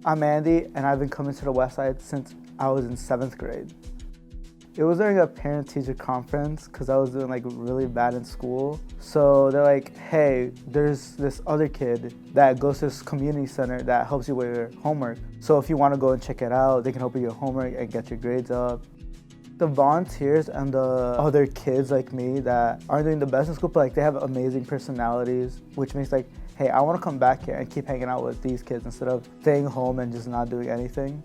I'm Andy, and I've been coming to the Westside since I was in 7th grade. It was during a parent-teacher conference because I was doing like really bad in school. So they're like, hey, there's this other kid that goes to this community center that helps you with your homework. So if you want to go and check it out, they can help you with your homework and get your grades up. The volunteers and the other kids like me that aren't doing the best in school, but like they have amazing personalities, which means like, hey, I want to come back here and keep hanging out with these kids instead of staying home and just not doing anything.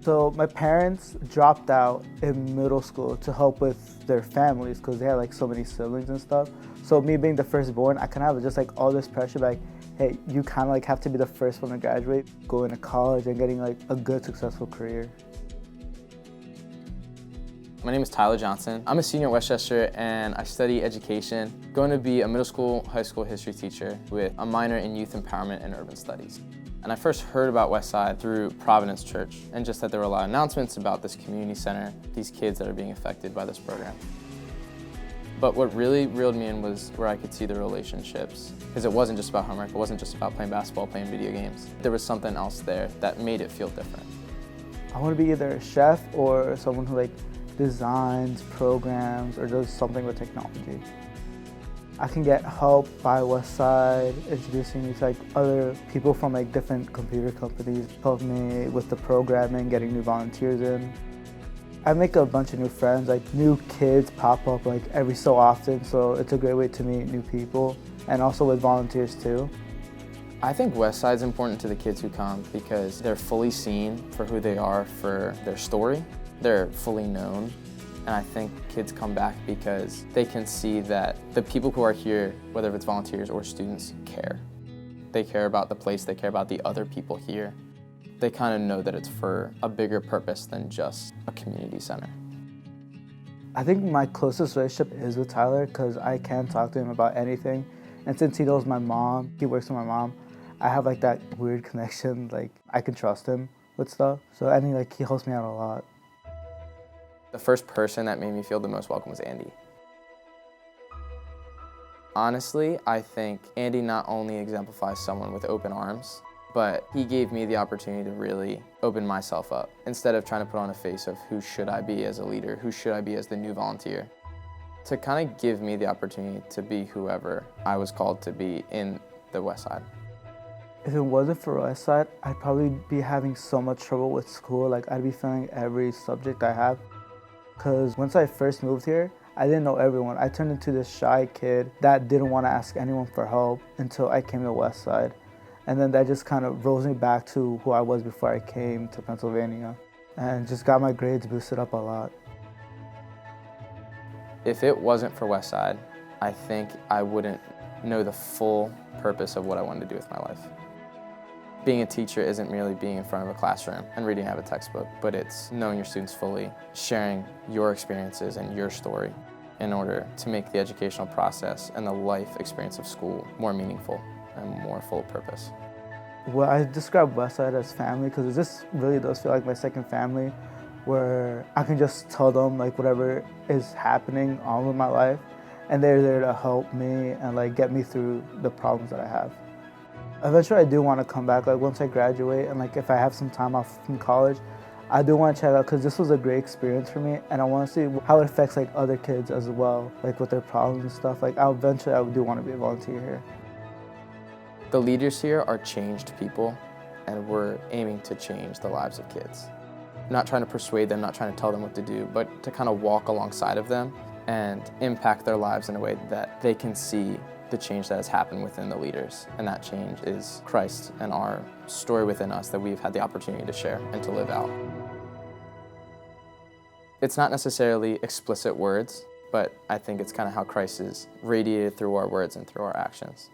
So my parents dropped out in middle school to help with their families because they had like so many siblings and stuff. So me being the firstborn, I kind of have just like all this pressure like, hey, you kind of like have to be the first one to graduate, going to college and getting like a good, successful career. My name is Tyler Johnson. I'm a senior at Westchester and I study education. Going to be a middle school, high school history teacher with a minor in youth empowerment and urban studies. And I first heard about Westside through Providence Church and just that there were a lot of announcements about this community center, these kids that are being affected by this program. But what really reeled me in was where I could see the relationships. Because it wasn't just about homework, it wasn't just about playing basketball, playing video games. There was something else there that made it feel different. I want to be either a chef or someone who like designs, programs, or does something with technology. I can get help by Westside, introducing me to like other people from like different computer companies, help me with the programming, getting new volunteers in. I make a bunch of new friends, like new kids pop up like every so often, so it's a great way to meet new people, and also with volunteers too. I think Westside's important to the kids who come because they're fully seen for who they are, for their story. They're fully known, and I think kids come back because they can see that the people who are here, whether it's volunteers or students, care. They care about the place, they care about the other people here. They kind of know that it's for a bigger purpose than just a community center. I think my closest relationship is with Tyler because I can talk to him about anything, and since he knows my mom, he works with my mom, I have like that weird connection, like I can trust him with stuff. So he helps me out a lot. The first person that made me feel the most welcome was Andy. Honestly, I think Andy not only exemplifies someone with open arms, but he gave me the opportunity to really open myself up instead of trying to put on a face of who should I be as a leader, who should I be as the new volunteer. To kind of give me the opportunity to be whoever I was called to be in the Westside. If it wasn't for Westside, I'd probably be having so much trouble with school. Like I'd be failing every subject I have. Because once I first moved here, I didn't know everyone. I turned into this shy kid that didn't want to ask anyone for help until I came to Westside. And then that just kind of rose me back to who I was before I came to Pennsylvania and just got my grades boosted up a lot. If it wasn't for Westside, I think I wouldn't know the full purpose of what I wanted to do with my life. Being a teacher isn't merely being in front of a classroom and reading out of a textbook, but it's knowing your students fully, sharing your experiences and your story in order to make the educational process and the life experience of school more meaningful and more full of purpose. Well, I describe Westside as family because this really does feel like my second family, where I can just tell them like whatever is happening on with my life, and they're there to help me and like get me through the problems that I have. Eventually, I do want to come back, like once I graduate and like if I have some time off from college, I do want to check out because this was a great experience for me and I want to see how it affects like other kids as well, like with their problems and stuff. Like eventually I do want to be a volunteer here. The leaders here are changed people and we're aiming to change the lives of kids. Not trying to persuade them, not trying to tell them what to do, but to kind of walk alongside of them and impact their lives in a way that they can see the change that has happened within the leaders. And that change is Christ and our story within us that we've had the opportunity to share and to live out. It's not necessarily explicit words, but I think it's kind of how Christ is radiated through our words and through our actions.